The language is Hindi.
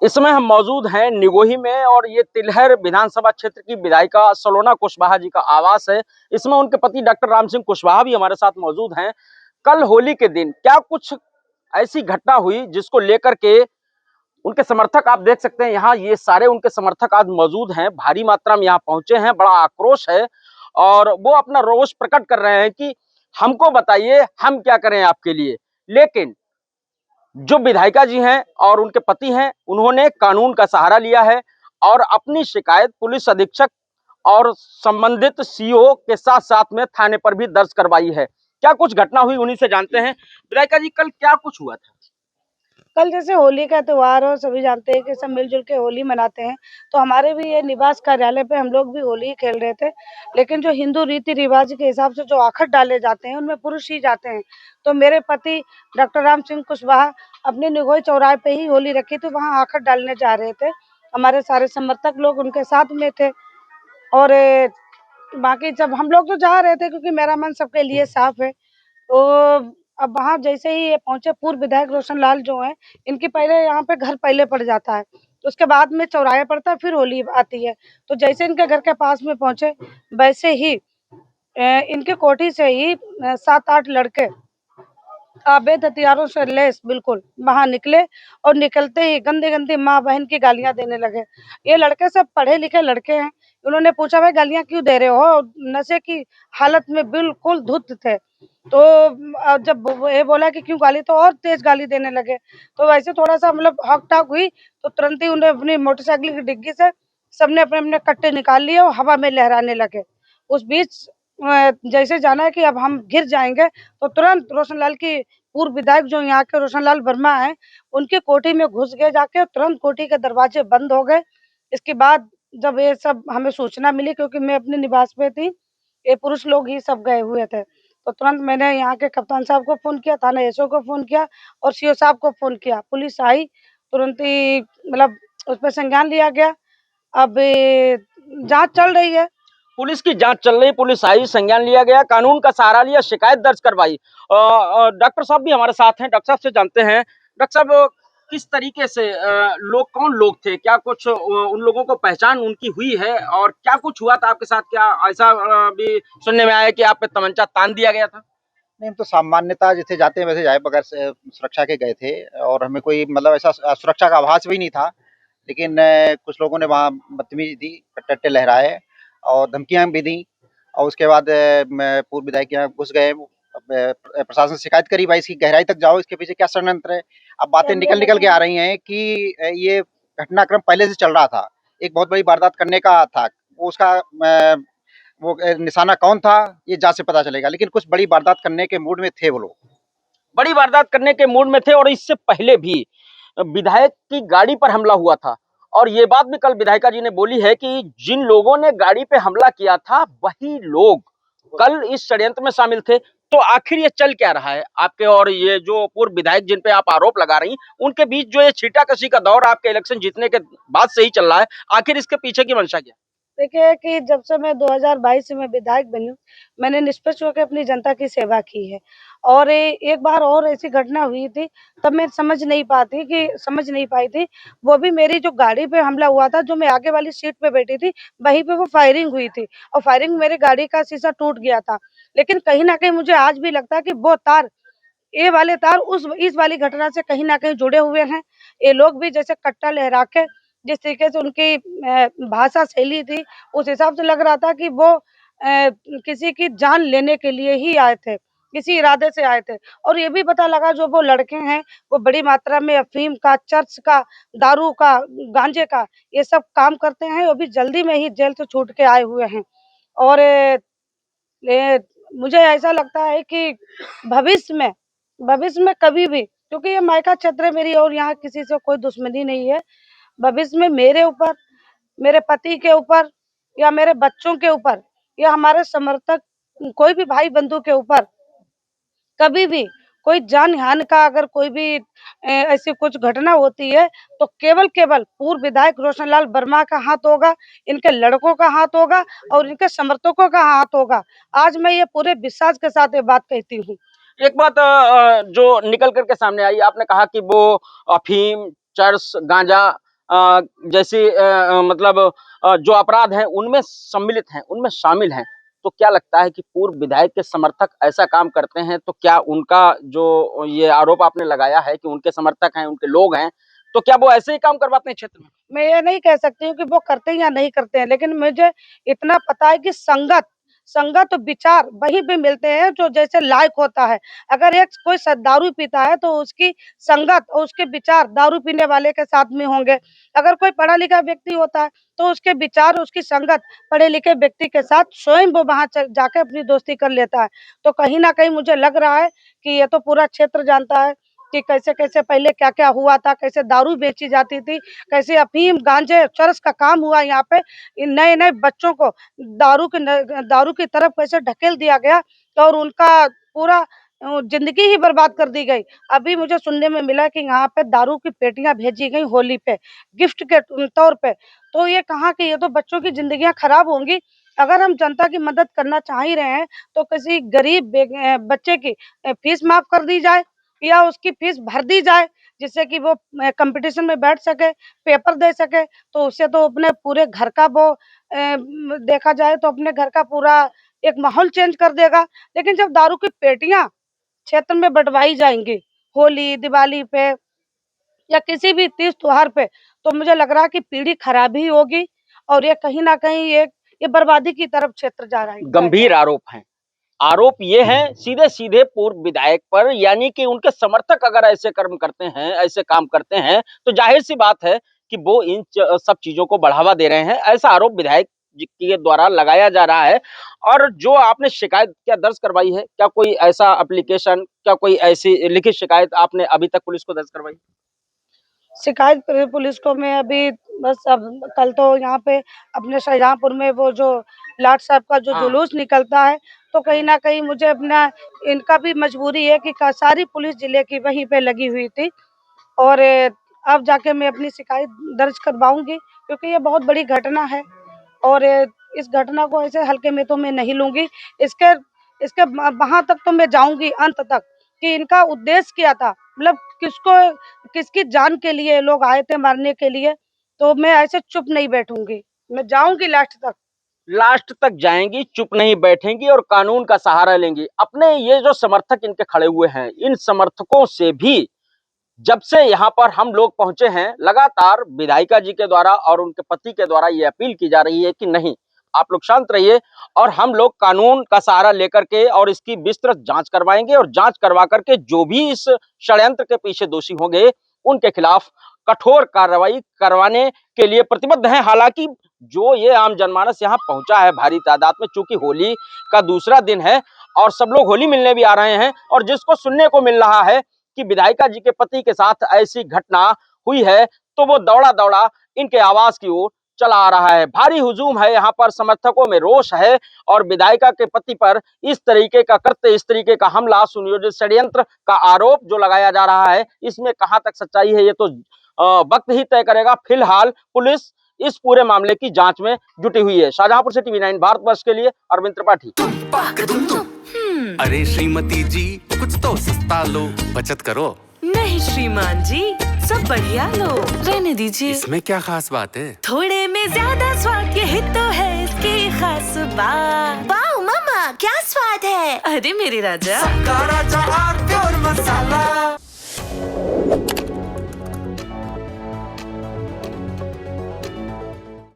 इस समय हम मौजूद हैं निगोही में और ये तिलहर विधानसभा क्षेत्र की विधायिका सलोना कुशवाहा जी का आवास है। इसमें उनके पति डॉक्टर राम सिंह कुशवाहा भी हमारे साथ मौजूद हैं। कल होली के दिन क्या कुछ ऐसी घटना हुई जिसको लेकर के उनके समर्थक आप देख सकते हैं, यहाँ ये सारे उनके समर्थक आज मौजूद हैं, भारी मात्रा में यहाँ पहुंचे हैं, बड़ा आक्रोश है और वो अपना रोष प्रकट कर रहे हैं कि हमको बताइए हम क्या करें आपके लिए। लेकिन जो विधायिका जी हैं और उनके पति हैं, उन्होंने कानून का सहारा लिया है और अपनी शिकायत पुलिस अधीक्षक और संबंधित सीओ के साथ साथ में थाने पर भी दर्ज करवाई है। क्या कुछ घटना हुई उन्हीं से जानते हैं। विधायिका जी, कल क्या कुछ हुआ था? कल जैसे होली का त्योहार और सभी जानते हैं कि सब मिलजुल के होली मनाते हैं, तो हमारे भी ये निवास कार्यालय पे हम लोग भी होली खेल रहे थे। लेकिन जो हिंदू रीति रिवाज के हिसाब से जो आखट डाले जाते हैं उनमें पुरुष ही जाते हैं। तो मेरे पति डॉक्टर राम सिंह कुशवाहा अपने निगोई चौराहे पे ही होली रखी थी, वहाँ आखट डालने जा रहे थे। हमारे सारे समर्थक लोग उनके साथ में थे और बाकी जब हम लोग तो जा रहे थे क्योंकि मेरा मन सबके लिए साफ है। तो अब वहाँ जैसे ही ये पहुंचे, पूर्व विधायक रोशन लाल जो हैं, इनकी पहले यहाँ पे घर पहले पड़ जाता है, तो उसके बाद में चौराहे पड़ता है, फिर होली आती है। तो जैसे इनके घर के पास में पहुंचे, वैसे ही इनके कोठी से ही 7-8 लड़के अवैध हथियारों से लैस बिल्कुल वहां निकले और निकलते ही गंदी गंदी माँ बहन की गालियां देने लगे। ये लड़के सब पढ़े लिखे लड़के हैं। उन्होंने पूछा, भाई गालियां क्यों दे रहे हो? नशे की हालत में बिल्कुल धुत थे। तो जब ये बोला कि क्यों गाली, तो और तेज गाली देने लगे। तो वैसे थोड़ा सा मतलब हक टाक हुई, तो तुरंत ही उन्हें अपनी मोटरसाइकिल की डिग्गी से सबने अपने अपने कट्टे निकाल लिए और हवा में लहराने लगे। उस बीच जैसे जाना है कि अब हम गिर जाएंगे, तो तुरंत रोशनलाल की पूर्व विधायक जो यहाँ के रोशनलाल वर्मा हैं, उनकी कोठी में घुस गए जाके, तुरंत कोठी के दरवाजे बंद हो गए। इसके बाद जब ये सब हमें सूचना मिली, क्योंकि मैं अपने निवास पे थी, ये पुरुष लोग ही सब गए हुए थे, तो तुरंत मैंने यहाँ के कप्तान साहब को फोन किया, थाना एसओ को फोन किया और सीओ साहब को फोन किया। पुलिस आई, तुरंत ही मतलब उस पर संज्ञान लिया गया। अब जांच चल रही है। पुलिस की जांच चल रही, पुलिस आई, संज्ञान लिया गया, कानून का सहारा लिया, शिकायत दर्ज करवाई। डॉक्टर साहब भी हमारे साथ हैं, डॉक्टर साहब से जानते हैं। डॉक्टर साहब, किस तरीके से लोग, कौन लोग थे, क्या कुछ उन लोगों को पहचान उनकी हुई है और क्या कुछ हुआ था आपके साथ? क्या ऐसा भी सुनने में आया कि आप पे तमंचा तान दिया गया था? नहीं, हम तो सामान्यतः जैसे जाते हैं वैसे जाए, बगैर सुरक्षा के गए थे और हमें कोई मतलब ऐसा सुरक्षा का आभास भी नहीं था। लेकिन कुछ लोगों ने वहाँ बदतमीजी दी, कट्टे लहराए और धमकियां भी दी और उसके बाद मैं पूर्व विधायक के यहाँ घुस गए। प्रशासन से शिकायत करी, भाई इसकी गहराई तक जाओ, इसके पीछे क्या षड्यंत्र है। अब बातें निकल निकल के आ रही हैं कि ये घटनाक्रम पहले से चल रहा था, एक बहुत बड़ी वारदात करने का था। वो उसका वो निशाना कौन था ये जांच से पता चलेगा, लेकिन कुछ बड़ी वारदात करने के मूड में थे वो लोग। बड़ी वारदात करने के मूड में थे और इससे पहले भी विधायक की गाड़ी पर हमला हुआ था और ये बात भी कल विधायिका जी ने बोली है कि जिन लोगों ने गाड़ी पे हमला किया था वही लोग कल इस षड्यंत्र में शामिल थे। तो आखिर ये चल क्या रहा है आपके और ये जो पूर्व विधायक जिन पे आप आरोप लगा रही उनके बीच, जो ये छींटाकशी का दौर आपके इलेक्शन जीतने के बाद से ही चल रहा है, आखिर इसके पीछे की मंशा क्या? देखिए कि जब से मैं 2022 से मैं विधायक बनी हूँ, मैंने निष्पक्ष होकर अपनी जनता की सेवा की है। और एक बार और ऐसी घटना हुई थी, तब मैं समझ नहीं पाई थी। वो भी मेरी जो गाड़ी पे हमला हुआ था, जो मैं आगे वाली सीट पे बैठी थी, वहीं पे वो फायरिंग हुई थी और फायरिंग मेरी गाड़ी का शीशा टूट गया था। लेकिन कहीं न कहीं मुझे आज भी लगता है कि वो तार, ये वाले तार उस इस वाली घटना से कहीं न कहीं जुड़े हुए हैं। ये लोग भी जैसे कट्टा लहरा के, जिस तरीके से उनकी भाषा शैली थी, उस हिसाब से लग रहा था कि वो किसी की जान लेने के लिए ही आए थे, किसी इरादे से आए थे। और ये भी पता लगा जो वो लड़के हैं, वो बड़ी मात्रा में अफ़ीम का, चर्च का, दारू का, गांजे का ये सब काम करते हैं। वो भी जल्दी में ही जेल से छूट के आए हुए हैं। और मुझे ऐसा लगता है कि भविष्य में कभी भी, क्योंकि ये मायका क्षेत्र है मेरी और यहाँ किसी से कोई दुश्मनी नहीं है। भविष्य में मेरे ऊपर, मेरे पति के ऊपर या मेरे बच्चों के ऊपर या हमारे समर्थक कोई भी भाई बंधु के ऊपर कभी भी कोई जान-हानि का अगर कोई भी ऐसी कुछ घटना होती है, तो केवल पूर्व विधायक रोशनलाल वर्मा का हाथ होगा, इनके लड़कों का हाथ होगा और इनके समर्थकों का हाथ होगा। आज मैं ये पूरे विश्वास के साथ ये बात कहती हूँ। एक बात जो निकल करके सामने आई, आपने कहा कि वो अफीम, चर्च, गांजा जैसे मतलब जो अपराध हैं उनमें सम्मिलित हैं, उनमें शामिल हैं। तो क्या लगता है कि पूर्व विधायक के समर्थक ऐसा काम करते हैं, तो क्या उनका जो ये आरोप आपने लगाया है कि उनके समर्थक हैं, उनके लोग हैं, तो क्या वो ऐसे ही काम करवाते हैं क्षेत्र में? मैं ये नहीं कह सकती हूँ कि वो करते हैं या नहीं करते हैं, लेकिन मुझे इतना पता है कि संगत विचार वहीं पे मिलते हैं जो जैसे लायक होता है। अगर एक कोई दारू पीता है तो उसकी संगत और उसके विचार दारू पीने वाले के साथ में होंगे। अगर कोई पढ़ा लिखा व्यक्ति होता है तो उसके विचार, उसकी संगत पढ़े लिखे व्यक्ति के साथ स्वयं वो वहाँ जाके अपनी दोस्ती कर लेता है। तो कहीं न कहीं मुझे लग रहा है कि ये तो पूरा क्षेत्र जानता है कि कैसे-कैसे पहले क्या-क्या हुआ था, कैसे दारू बेची जाती थी, कैसे अफ़ीम, गांजे, चरस का काम हुआ यहाँ पे। इन नए-नए बच्चों को दारू की तरफ कैसे ढकेल दिया गया और उनका पूरा ज़िंदगी ही बर्बाद कर दी गई। अभी मुझे सुनने में मिला कि यहाँ पे दारू की पेटियाँ भेजी गई होली पे, गिफ्ट के तौर पे। तो ये कहाँ की, ये तो बच्चों की ज़िंदगियाँ खराब होंगी। अगर हम जनता की मदद करना चाह ही रहे हैं, तो किसी गरीब बच्चे की फीस माफ़ कर दी जाए या उसकी फीस भर दी जाए, जिससे कि वो कॉम्पिटिशन में बैठ सके, पेपर दे सके। तो उससे तो अपने पूरे घर का वो देखा जाए तो अपने घर का पूरा एक माहौल चेंज कर देगा। लेकिन जब दारू की पेटियाँ क्षेत्र में बँटवाई जाएँगी, होली, दिवाली पे या किसी भी तीज त्योहार पे, तो मुझे लग रहा है कि पीढ़ी खराब ही होगी और ये कहीं न कहीं ये बर्बादी की तरफ क्षेत्र जा रहा है। गंभीर आरोप हैं। आरोप ये हैं सीधे-सीधे पूर्व विधायक पर, यानी कि उनके समर्थक अगर ऐसे कर्म करते हैं, ऐसे काम करते हैं, तो ज़ाहिर-सी बात है कि वो इन सब चीज़ों को बढ़ावा दे रहे हैं। ऐसा आरोप विधायक जी के द्वारा लगाया जा रहा है। और जो आपने शिकायत क्या दर्ज करवाई है? क्या कोई ऐसा एप्लीकेशन, क्या कोई ऐसी लिखित शिकायत आपने अभी तक पुलिस को दर्ज करवाई? शिकायत पुलिस को मैं अभी बस अब कल तो यहाँ पे अपने शाहजहाँपुर में वो जो लाट साहब का जो हाँ। जुलूस निकलता है, तो कहीं न कहीं मुझे अपना इनका भी मजबूरी है कि सारी पुलिस जिले की वहीं पे लगी हुई थी और अब जाके मैं अपनी शिकायत दर्ज करवाऊँगी क्योंकि ये बहुत बड़ी घटना है और इस घटना को ऐसे हल्के में तो मैं नहीं लूँगी। इसके इसके वहाँ तक तो मैं जाऊँगी अंत तक कि इनका उद्देश्य क्या था? मतलब किसकी जान के लिए लोग आए थे मारने के लिए, तो मैं ऐसे चुप नहीं बैठूँगी, मैं जाऊँगी लास्ट तक। लास्ट तक जाएँगी, चुप नहीं बैठेंगी और कानून का सहारा लेंगी। अपने ये जो समर्थक इनके खड़े हुए हैं, इन समर्थकों से भी जब से यहाँ पर हम लोग पहुंचे हैं, लगातार विधायिका जी के द्वारा और उनके पति के द्वारा ये अपील की जा रही है कि नहीं, आप लोग शांत रहिए और हम लोग कानून का सहारा लेकर के और इसकी विस्तृत जांच करवाएंगे और जांच करवा करके जो भी इस षड्यंत्र के पीछे दोषी होंगे, उनके खिलाफ कठोर कार्रवाई करवाने के लिए प्रतिबद्ध हैं। हालांकि जो ये आम जनमानस यहाँ पहुंचा है भारी तादाद में, चूंकि होली का दूसरा दिन है और सब लोग होली मिलने भी आ रहे हैं, और जिसको सुनने को मिल रहा है कि विधायिका जी के पति के साथ ऐसी घटना हुई है, तो वो दौड़ा-दौड़ा इनके आवास की ओर चला आ रहा है। भारी हुजूम है, यहाँ पर समर्थकों में रोष है और विधायिका के पति पर इस तरीके का कृत्य, इस तरीके का हमला, सुनियोजित षड्यंत्र का आरोप जो लगाया जा रहा है, इसमें कहां तक सच्चाई है ये तो वक्त ही तय करेगा। फिलहाल पुलिस इस पूरे मामले की जांच में जुटी हुई है। शाहजहांपुर से TV9 भारतवर्ष के लिए अरविंद त्रिपाठी। अरे श्रीमती जी, कुछ तो सस्ता लो, बचत करो। नहीं श्रीमान जी, सब बढ़िया लो, रहने दीजिए। इसमें क्या खास बात है? थोड़े में ज्यादा स्वाद, यही तो है इसकी खास बात। वाओ मामा, क्या स्वाद है। अरे मेरे राजा, सबका राजा और प्योर मसाला।